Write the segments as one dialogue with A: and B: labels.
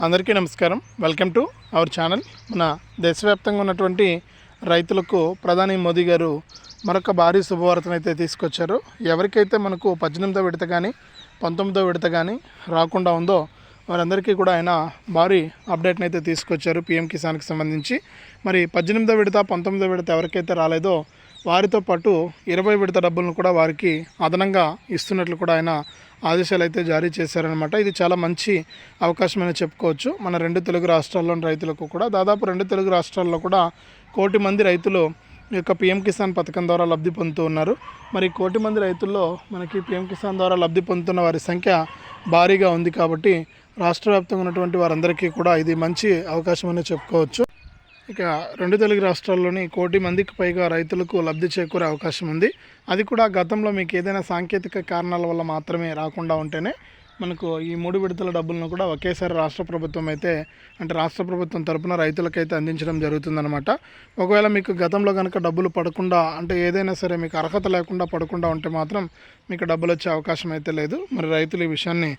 A: అందరికీ నమస్కారం. Welcome to our channel. మన దేశవ్యాప్తంగా ఉన్నటువంటి రైతులకు ప్రధాని మోదీ గారు మరొక భారీ శుభవార్తను అయితే తీసుకొచ్చారు. ఎవరికైతే మనకు 18వ విడత కానీ 19వ విడత కానీ రాకుండా ఉందో వారందరికీ కూడా ఆయన భారీ అప్డేట్ని అయితే తీసుకొచ్చారు పీఎం కిసాన్కి సంబంధించి. మరి 18వ విడత 19వ విడత ఎవరికైతే రాలేదో వారితో పాటు 20 విడత డబ్బులను కూడా వారికి అదనంగా ఇస్తున్నట్లు కూడా ఆయన ఆదేశాలు అయితే జారీ చేశారనమాట. ఇది చాలా మంచి అవకాశమని చెప్పుకోవచ్చు. మన 2 తెలుగు రాష్ట్రాల్లోని రైతులకు కూడా దాదాపు 2 తెలుగు రాష్ట్రాల్లో కూడా 1 కోటి మంది రైతులు ఈ యొక్క పీఎం కిసాన్ పథకం ద్వారా లబ్ధి పొందుతూ ఉన్నారు. మరి 1 కోటి మంది రైతుల్లో మనకి పీఎం కిసాన్ ద్వారా లబ్ధి పొందుతున్న వారి సంఖ్య భారీగా ఉంది. కాబట్టి రాష్ట్ర వ్యాప్తంగా ఉన్నటువంటి వారందరికీ కూడా ఇది మంచి అవకాశం అని చెప్పుకోవచ్చు. ఇక 2 తెలుగు రాష్ట్రాల్లోని 1 కోటి మందికి పైగా రైతులకు లబ్ధి చేకూరే అవకాశం ఉంది. అది కూడా గతంలో మీకు ఏదైనా సాంకేతిక కారణాల వల్ల మాత్రమే రాకుండా ఉంటేనే మనకు ఈ 3 విడతల డబ్బులను కూడా ఒకేసారి రాష్ట్ర ప్రభుత్వం తరపున రైతులకైతే అందించడం జరుగుతుందన్నమాట. ఒకవేళ మీకు గతంలో కనుక డబ్బులు పడకుండా అంటే ఏదైనా సరే మీకు అర్హత లేకుండా పడకుండా ఉంటే మాత్రం మీకు డబ్బులు వచ్చే అవకాశం అయితే లేదు. మరి రైతులు ఈ విషయాన్ని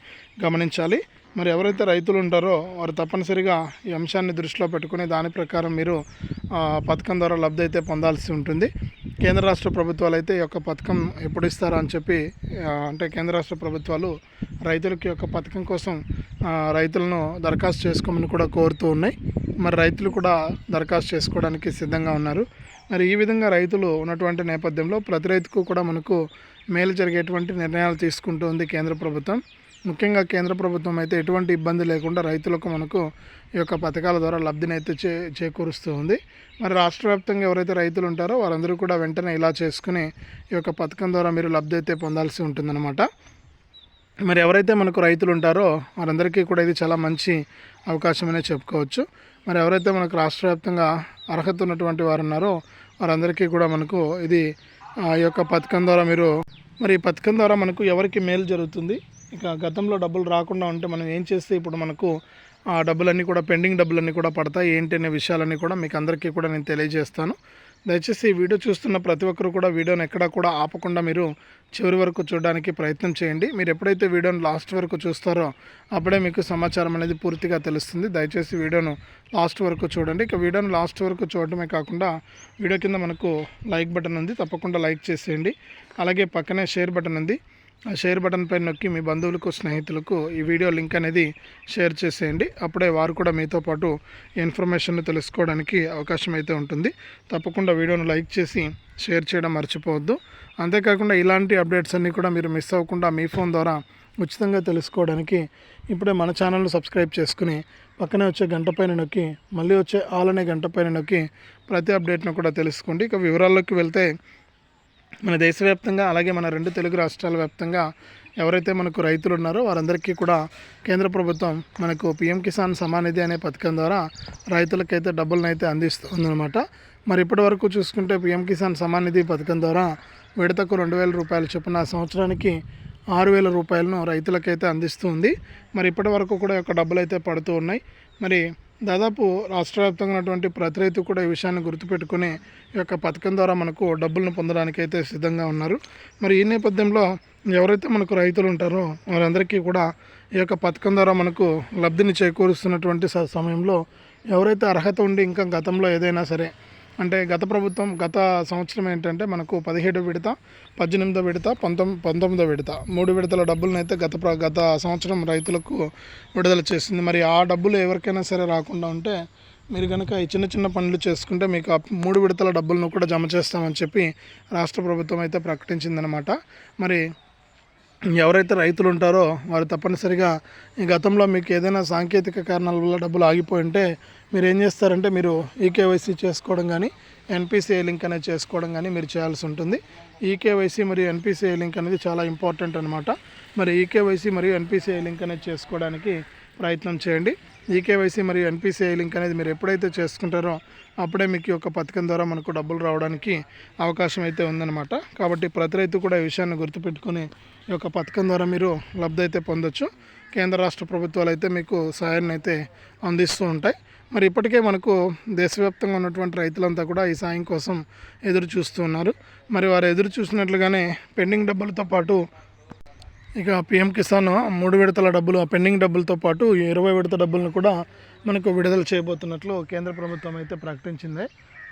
A: గమనించాలి. మరి ఎవరైతే రైతులు ఉంటారో వారు తప్పనిసరిగా ఈ అంశాన్ని దృష్టిలో పెట్టుకుని దాని ప్రకారం మీరు పథకం ద్వారా లబ్ధి అయితే పొందాల్సి ఉంటుంది. కేంద్ర రాష్ట్ర ప్రభుత్వాలు అయితే ఈ యొక్క పథకం ఎప్పుడు ఇస్తారా అని చెప్పి అంటే కేంద్ర రాష్ట్ర ప్రభుత్వాలు రైతులకి యొక్క పథకం కోసం రైతులను దరఖాస్తు చేసుకోమని కూడా కోరుతూ ఉన్నాయి. మరి రైతులు కూడా దరఖాస్తు చేసుకోవడానికి సిద్ధంగా ఉన్నారు. మరి ఈ విధంగా రైతులు ఉన్నటువంటి నేపథ్యంలో ప్రతి రైతుకు కూడా మనకు మేలు జరిగేటువంటి నిర్ణయాలు తీసుకుంటూ ఉంది కేంద్ర ప్రభుత్వం. ముఖ్యంగా కేంద్ర ప్రభుత్వం అయితే ఎటువంటి ఇబ్బంది లేకుండా రైతులకు మనకు ఈ యొక్క పథకాల ద్వారా లబ్ధిని అయితే చేకూరుస్తూ ఉంది. మరి రాష్ట్ర వ్యాప్తంగా ఎవరైతే రైతులు ఉంటారో వారందరూ కూడా వెంటనే ఇలా చేసుకుని ఈ యొక్క పథకం ద్వారా మీరు లబ్ధి అయితే పొందాల్సి ఉంటుందన్నమాట. మరి ఎవరైతే మనకు రైతులు ఉంటారో వారందరికీ కూడా ఇది చాలా మంచి అవకాశం అనే చెప్పుకోవచ్చు. మరి ఎవరైతే మనకు రాష్ట్ర వ్యాప్తంగా అర్హత ఉన్నటువంటి వారు ఉన్నారో వారందరికీ కూడా మనకు ఇది ఈ యొక్క పథకం ద్వారా మరి ఈ పథకం ద్వారా మనకు ఎవరికి మేలు జరుగుతుంది, ఇక గతంలో డబ్బులు రాకుండా ఉంటే మనం ఏం చేస్తే ఇప్పుడు మనకు ఆ డబ్బులన్నీ కూడా పెండింగ్ డబ్బులన్నీ కూడా పడతాయి ఏంటి అనే విషయాలన్నీ కూడా మీకు అందరికీ కూడా నేను తెలియజేస్తాను. దయచేసి ఈ వీడియో చూస్తున్న ప్రతి ఒక్కరు కూడా వీడియోని ఎక్కడా కూడా ఆపకుండా మీరు చివరి వరకు చూడడానికి ప్రయత్నం చేయండి. మీరు ఎప్పుడైతే వీడియోని లాస్ట్ వరకు చూస్తారో అప్పుడే మీకు సమాచారం అనేది పూర్తిగా తెలుస్తుంది. దయచేసి వీడియోను లాస్ట్ వరకు చూడండి. ఇక వీడియోను లాస్ట్ వరకు చూడటమే కాకుండా వీడియో కింద మనకు లైక్ బటన్ ఉంది, తప్పకుండా లైక్ చేసేయండి. అలాగే పక్కనే షేర్ బటన్ ఉంది, ఆ షేర్ బటన్ పైన నొక్కి మీ బంధువులకు స్నేహితులకు ఈ వీడియో లింక్ అనేది షేర్ చేసేయండి. అప్పుడే వారు కూడా మీతో పాటు ఇన్ఫర్మేషన్ తెలుసుకోవడానికి అవకాశం అయితే ఉంటుంది. తప్పకుండా వీడియోను లైక్ చేసి షేర్ చేయడం మర్చిపోవద్దు. అంతేకాకుండా ఇలాంటి అప్డేట్స్ అన్నీ కూడా మీరు మిస్ అవ్వకుండా మీ ఫోన్ ద్వారా ఉచితంగా తెలుసుకోవడానికి ఇప్పుడే మన ఛానల్ను సబ్స్క్రైబ్ చేసుకుని పక్కనే వచ్చే గంట పైన నొక్కి మళ్ళీ వచ్చే ఆల్ అనే గంట పైన నొక్కి ప్రతి అప్డేట్ను కూడా తెలుసుకోండి. ఇక వివరాల్లోకి వెళ్తే మన దేశవ్యాప్తంగా అలాగే మన 2 తెలుగు రాష్ట్రాల వ్యాప్తంగా ఎవరైతే మనకు రైతులు ఉన్నారో వారందరికీ కూడా కేంద్ర ప్రభుత్వం మనకు పీఎం కిసాన్ సమాన్ నిధి అనే పథకం ద్వారా రైతులకైతే డబ్బులను అయితే అందిస్తుందన్నమాట. మరి ఇప్పటి వరకు చూసుకుంటే పీఎం కిసాన్ సమాన్ నిధి పథకం ద్వారా విడతకు 2,000 రూపాయలు చొప్పున సంవత్సరానికి 6,000 రూపాయలను రైతులకైతే అందిస్తుంది. మరి ఇప్పటి వరకు కూడా యొక్క డబ్బులు అయితే పడుతూ ఉన్నాయి. మరి దాదాపు రాష్ట్ర వ్యాప్తంగా ఉన్నటువంటి ప్రతి రైతు కూడా ఈ విషయాన్ని గుర్తుపెట్టుకుని ఈ యొక్క పథకం ద్వారా మనకు డబ్బులను పొందడానికి అయితే సిద్ధంగా ఉన్నారు. మరి ఈ నేపథ్యంలో ఎవరైతే మనకు రైతులు ఉంటారో వారందరికీ కూడా ఈ యొక్క పథకం ద్వారా మనకు లబ్ధిని చేకూరుస్తున్నటువంటి సమయంలో ఎవరైతే అర్హత ఉండి ఇంకా గతంలో ఏదైనా సరే అంటే గత సంవత్సరం ఏంటంటే మనకు 17వ విడత 18వ విడత 19వ విడత 3 విడతల డబ్బులను అయితే గత సంవత్సరం రైతులకు విడుదల చేసింది. మరి ఆ డబ్బులు ఎవరికైనా సరే రాకుండా ఉంటే మీరు కనుక ఈ చిన్న పనులు చేసుకుంటే మీకు ఆ 3 విడతల డబ్బులను కూడా జమ చేస్తామని చెప్పి రాష్ట్ర ప్రభుత్వం అయితే ప్రకటించిందనమాట. మరి ఎవరైతే రైతులు ఉంటారో వారు తప్పనిసరిగా ఈ గతంలో మీకు ఏదైనా సాంకేతిక కారణాల వల్ల డబ్బులు ఆగిపోయి ఉంటే మీరు ఏం చేస్తారంటే మీరు ఈకేవైసీ చేసుకోవడం కానీ ఎన్పిసిఐ లింక్ అనేది చేసుకోవడం కానీ మీరు చేయాల్సి ఉంటుంది. ఈకేవైసీ మరియు ఎన్పిసిఐ లింక్ అనేది చాలా ఇంపార్టెంట్ అనమాట. మరి ఈకేవైసీ మరియు ఎన్పిసిఐ లింక్ అనేది చేసుకోవడానికి ప్రయత్నం చేయండి. ఈకేవైసీ మరియు ఎన్పిసిఐ లింక్ అనేది మీరు ఎప్పుడైతే చేసుకుంటారో అప్పుడే మీకు యొక్క పథకం ద్వారా మనకు డబ్బులు రావడానికి అవకాశం అయితే ఉందన్నమాట. కాబట్టి ప్రతి రైతు కూడా ఈ విషయాన్ని గుర్తుపెట్టుకుని ఈ యొక్క పథకం ద్వారా మీరు లబ్ధి అయితే పొందొచ్చు. కేంద్ర రాష్ట్ర ప్రభుత్వాలు అయితే మీకు సహాయాన్ని అయితే అందిస్తూ ఉంటాయి. మరి ఇప్పటికే మనకు దేశవ్యాప్తంగా ఉన్నటువంటి రైతులంతా కూడా ఈ సాయం కోసం ఎదురు చూస్తూ ఉన్నారు. మరి వారు ఎదురు చూసినట్లుగానే పెండింగ్ డబ్బులతో పాటు ఇక పిఎం కిసాన్ 3 విడతల డబ్బులు పెండింగ్ డబ్బులతో పాటు 20 విడత డబ్బులను కూడా మనకు విడుదల చేయబోతున్నట్లు కేంద్ర ప్రభుత్వం అయితే ప్రకటించింది.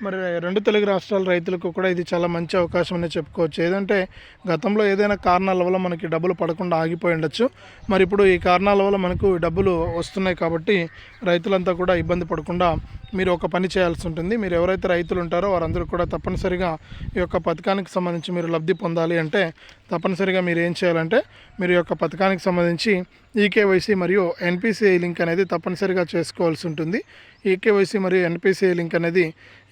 A: మరి 2 తెలుగు రాష్ట్రాల రైతులకు కూడా ఇది చాలా మంచి అవకాశం అనే చెప్పుకోవచ్చు. ఏదంటే గతంలో ఏదైనా కారణాల వల్ల మనకి డబ్బులు పడకుండా ఆగిపోయి ఉండొచ్చు. మరి ఇప్పుడు ఈ కారణాల వల్ల మనకు డబ్బులు వస్తున్నాయి కాబట్టి రైతులంతా కూడా ఇబ్బంది పడకుండా మీరు ఒక పని చేయాల్సి ఉంటుంది. మీరు ఎవరైతే రైతులు ఉంటారో వారందరూ కూడా తప్పనిసరిగా ఈ యొక్క పథకానికి సంబంధించి మీరు లబ్ధి పొందాలి అంటే తప్పనిసరిగా మీరు ఏం చేయాలంటే మీరు యొక్క పథకానికి సంబంధించి ఈకేవైసీ మరియు ఎన్పిసిఐ లింక్ అనేది తప్పనిసరిగా చేసుకోవాల్సి ఉంటుంది. ఈకేవైసీ మరియు ఎన్పిసిఐ లింక్ అనేది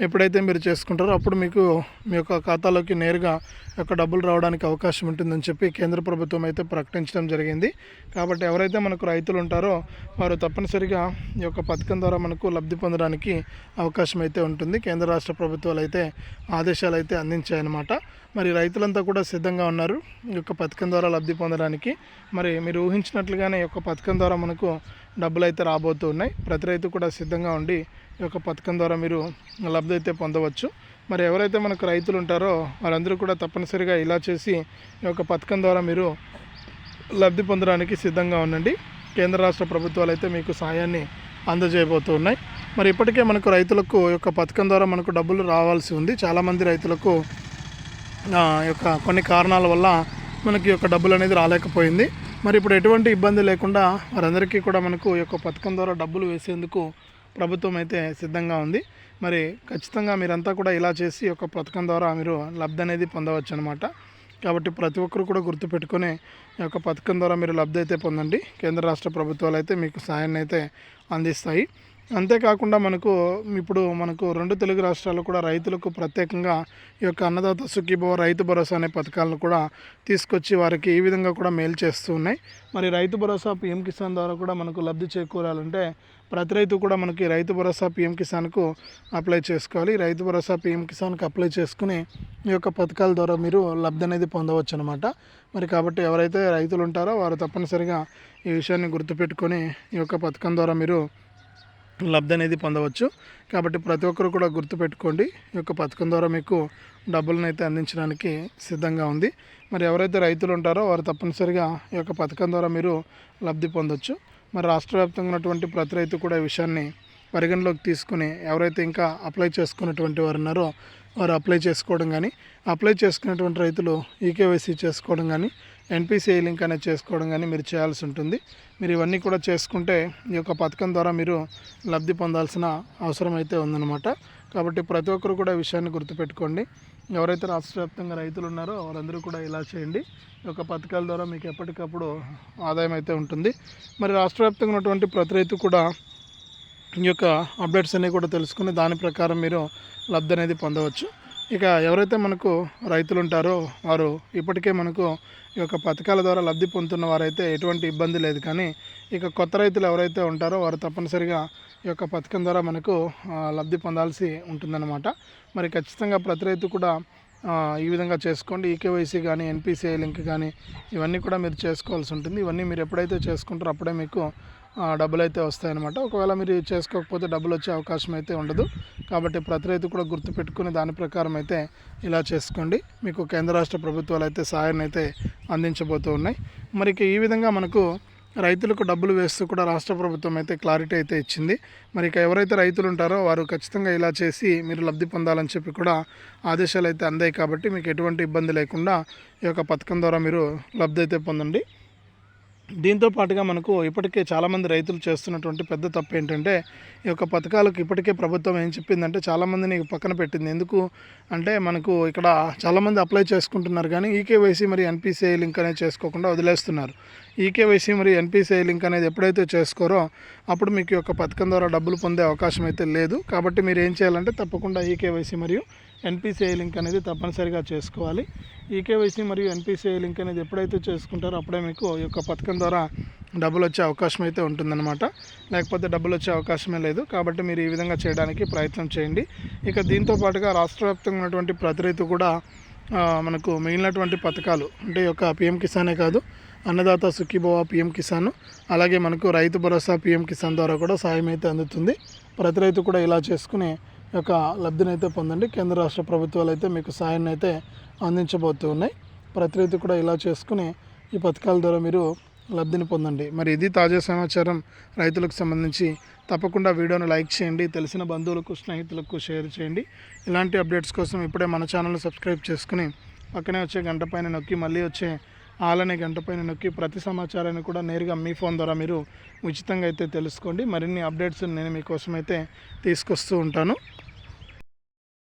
A: ఎప్పుడైతే మీరు చేసుకుంటారో అప్పుడు మీకు మీ యొక్క ఖాతాలోకి నేరుగా యొక్క డబ్బులు రావడానికి అవకాశం ఉంటుందని చెప్పి కేంద్ర ప్రభుత్వం అయితే ప్రకటించడం జరిగింది. కాబట్టి ఎవరైతే మనకు రైతులు ఉంటారో వారు తప్పనిసరిగా ఈ యొక్క పథకం ద్వారా మనకు లబ్ధి పొందడానికి అవకాశం అయితే ఉంటుంది. కేంద్ర రాష్ట్ర ప్రభుత్వాలు అయితే ఆదేశాలు అయితే అందించాయన్నమాట. మరి రైతులంతా కూడా సిద్ధంగా ఉన్నారు ఈ యొక్క పథకం ద్వారా లబ్ధి పొందడానికి. మరి మీరు ఊహించినట్లుగానే ఈ యొక్క పథకం ద్వారా మనకు డబ్బులు అయితే రాబోతూ ఉన్నాయి. ప్రతి రైతు కూడా సిద్ధంగా ఉండి ఈ యొక్క పథకం ద్వారా మీరు లబ్ధి అయితే పొందవచ్చు. మరి ఎవరైతే మనకు రైతులు ఉంటారో వారందరూ కూడా తప్పనిసరిగా ఇలా చేసి ఈ యొక్క పథకం ద్వారా మీరు లబ్ధి పొందడానికి సిద్ధంగా ఉండండి. కేంద్ర రాష్ట్ర ప్రభుత్వాలు అయితే మీకు సహాయాన్ని అందజేయబోతూ ఉన్నాయి. మరి ఇప్పటికే మనకు రైతులకు ఈ యొక్క పథకం ద్వారా మనకు డబ్బులు రావాల్సి ఉంది. చాలామంది రైతులకు యొక్క కొన్ని కారణాల వల్ల మనకి యొక్క డబ్బులు అనేది రాలేకపోయింది. మరి ఇప్పుడు ఎటువంటి ఇబ్బంది లేకుండా వారందరికీ కూడా మనకు ఈ యొక్క పథకం ద్వారా డబ్బులు వేసేందుకు ప్రభుత్వం అయితే సిద్ధంగా ఉంది. మరి ఖచ్చితంగా మీరంతా కూడా ఇలా చేసి ఈ యొక్క పథకం ద్వారా మీరు లబ్ధి అనేది పొందవచ్చు అనమాట. కాబట్టి ప్రతి ఒక్కరు కూడా గుర్తుపెట్టుకొని ఈ యొక్క పథకం ద్వారా మీరు లబ్ధి అయితే పొందండి. కేంద్ర రాష్ట్ర ప్రభుత్వాలు అయితే మీకు సహాయాన్ని అయితే అందిస్తాయి. అంతేకాకుండా ఇప్పుడు మనకు 2 తెలుగు రాష్ట్రాలు కూడా రైతులకు ప్రత్యేకంగా ఈ యొక్క అన్నదాత సుఖీభవ రైతు భరోసా అనే పథకాలను కూడా తీసుకొచ్చి వారికి ఈ విధంగా కూడా మేలు చేస్తూ ఉన్నాయి. మరి రైతు భరోసా పిఎం కిసాన్ ద్వారా కూడా మనకు లబ్ధి చేకూరాలంటే ప్రతి రైతు కూడా మనకి రైతు భరోసా పిఎం కిసాన్కు అప్లై చేసుకోవాలి. రైతు భరోసా పిఎం కిసాన్కి అప్లై చేసుకుని ఈ యొక్క పథకాల ద్వారా మీరు లబ్ధి అనేది పొందవచ్చు అనమాట. మరి కాబట్టి ఎవరైతే రైతులు ఉంటారో వారు తప్పనిసరిగా ఈ విషయాన్ని గుర్తుపెట్టుకొని ఈ యొక్క పథకం ద్వారా మీరు లబ్ధి అనేది పొందవచ్చు. కాబట్టి ప్రతి ఒక్కరు కూడా గుర్తుపెట్టుకోండి ఈ యొక్క పథకం ద్వారా మీకు డబ్బులను అయితే అందించడానికి సిద్ధంగా ఉంది. మరి ఎవరైతే రైతులు ఉంటారో వారు తప్పనిసరిగా ఈ యొక్క పథకం ద్వారా మీరు లబ్ధి పొందొచ్చు. మరి రాష్ట్ర వ్యాప్తంగా ఉన్నటువంటి ప్రతి రైతు కూడా ఈ విషయాన్ని పరిగణలోకి తీసుకుని ఎవరైతే ఇంకా అప్లై చేసుకున్నటువంటి వారు ఉన్నారో వారు అప్లై చేసుకోవడం కానీ అప్లై చేసుకున్నటువంటి రైతులు ఈకేవైసీ చేసుకోవడం కానీ ఎన్పిసిఐ లింక్ అనేది చేసుకోవడం కానీ మీరు చేయాల్సి ఉంటుంది. మీరు ఇవన్నీ కూడా చేసుకుంటే ఈ యొక్క పథకం ద్వారా మీరు లబ్ధి పొందాల్సిన అవసరం అయితే ఉందన్నమాట. కాబట్టి ప్రతి ఒక్కరు కూడా ఈ విషయాన్ని గుర్తుపెట్టుకోండి. ఎవరైతే రాష్ట్ర వ్యాప్తంగా రైతులు ఉన్నారో వారందరూ కూడా ఇలా చేయండి. ఈ యొక్క పథకాల ద్వారా మీకు ఎప్పటికప్పుడు ఆదాయం అయితే ఉంటుంది. మరి రాష్ట్ర వ్యాప్తంగా ఉన్నటువంటి ప్రతి రైతు కూడా ఈ యొక్క అప్డేట్స్ అన్నీ కూడా తెలుసుకుని దాని ప్రకారం మీరు లబ్ధి అనేది పొందవచ్చు. ఇక ఎవరైతే మనకు రైతులు ఉంటారో వారు ఇప్పటికే మనకు ఈ యొక్క పథకాల ద్వారా లబ్ధి పొందుతున్న వారైతే ఎటువంటి ఇబ్బంది లేదు. కానీ ఇక కొత్త రైతులు ఎవరైతే ఉంటారో వారు తప్పనిసరిగా ఈ యొక్క పథకం ద్వారా మనకు లబ్ధి పొందాల్సి ఉంటుందన్నమాట. మరి ఖచ్చితంగా ప్రతి రైతు కూడా ఈ విధంగా చేసుకోండి. ఈకేవైసీ కానీ ఎన్పిసిఐ లింక్ కానీ ఇవన్నీ కూడా మీరు చేసుకోవాల్సి ఉంటుంది. ఇవన్నీ మీరు ఎప్పుడైతే చేసుకుంటారో అప్పుడే మీకు డబ్బులు అయితే వస్తాయన్నమాట. ఒకవేళ మీరు చేసుకోకపోతే డబ్బులు వచ్చే అవకాశం అయితే ఉండదు. కాబట్టి ప్రతి రైతు కూడా గుర్తుపెట్టుకుని దాని ప్రకారం అయితే ఇలా చేసుకోండి. మీకు కేంద్ర రాష్ట్ర ప్రభుత్వాలు అయితే సహాయాన్ని అయితే అందించబోతూ ఉన్నాయి. మరి ఈ విధంగా మనకు రైతులకు డబ్బులు వేస్తూ కూడా రాష్ట్ర ప్రభుత్వం అయితే క్లారిటీ అయితే ఇచ్చింది. మరి ఇక ఎవరైతే రైతులు ఉంటారో వారు ఖచ్చితంగా ఇలా చేసి మీరు లబ్ధి పొందాలని చెప్పి కూడా ఆదేశాలు అయితే అందాయి. కాబట్టి మీకు ఎటువంటి ఇబ్బంది లేకుండా ఈ యొక్క పథకం ద్వారా మీరు లబ్ధి అయితే పొందండి. దీంతో పాటుగా మనకు ఇప్పటికే చాలామంది రైతులు చేస్తున్నటువంటి పెద్ద తప్పు ఏంటంటే ఈ యొక్క పథకాలకు ఇప్పటికే ప్రభుత్వం ఏం చెప్పిందంటే చాలామందిని పక్కన పెట్టింది. ఎందుకు అంటే మనకు ఇక్కడ చాలామంది అప్లై చేసుకుంటున్నారు కానీ ఈకేవైసీ మరియు ఎన్పిసిఐ లింక్ అనేది చేసుకోకుండా వదిలేస్తున్నారు. ఈకేవైసీ మరియు ఎన్పిసిఐ లింక్ అనేది ఎప్పుడైతే చేసుకోరో అప్పుడు మీకు యొక్క పథకం ద్వారా డబ్బులు పొందే అవకాశం అయితే లేదు. కాబట్టి మీరు ఏం చేయాలంటే తప్పకుండా ఈకేవైసీ మరియు ఎన్పిసిఐ లింక్ అనేది తప్పనిసరిగా చేసుకోవాలి. ఈకేవైసీ మరియు ఎన్పిసిఐ లింక్ అనేది ఎప్పుడైతే చేసుకుంటారో అప్పుడే మీకు ఈ యొక్క పథకం ద్వారా డబ్బులు వచ్చే అవకాశం అయితే ఉంటుందన్నమాట. లేకపోతే డబ్బులు వచ్చే అవకాశమే లేదు. కాబట్టి మీరు ఈ విధంగా చేయడానికి ప్రయత్నం చేయండి. ఇక దీంతో పాటుగా రాష్ట్ర వ్యాప్తంగా ఉన్నటువంటి ప్రతి రైతు కూడా మనకు మిగిలినటువంటి పథకాలు అంటే ఈ యొక్క పిఎం కిసానే కాదు అన్నదాత సుఖీభవ పిఎం కిసాన్ అలాగే మనకు రైతు భరోసా పిఎం కిసాన్ ద్వారా కూడా సాయం అయితే అందుతుంది. ప్రతి రైతు కూడా ఇలా చేసుకుని యొక్క లబ్ధిని అయితే పొందండి. కేంద్ర రాష్ట్ర ప్రభుత్వాలు అయితే మీకు సాయాన్ని అయితే అందించబోతూ ఉన్నాయి. ప్రతి రైతు కూడా ఇలా చేసుకుని ఈ పథకాల ద్వారా మీరు లబ్ధిని పొందండి. మరి ఇది తాజా సమాచారం రైతులకు సంబంధించి. తప్పకుండా వీడియోను లైక్ చేయండి, తెలిసిన బంధువులకు స్నేహితులకు షేర్ చేయండి. ఇలాంటి అప్డేట్స్ కోసం ఇప్పుడే మన ఛానల్ని సబ్స్క్రైబ్ చేసుకుని పక్కనే వచ్చే గంట పైన నొక్కి మళ్ళీ వచ్చే ఆల్ అనే గంట పైన నొక్కి ప్రతి సమాచారాన్ని కూడా నేరుగా మీ ఫోన్ ద్వారా మీరు ఉచితంగా అయితే తెలుసుకోండి. మరిన్ని అప్డేట్స్ నేను మీకోసం అయితే తీసుకొస్తూ ఉంటాను.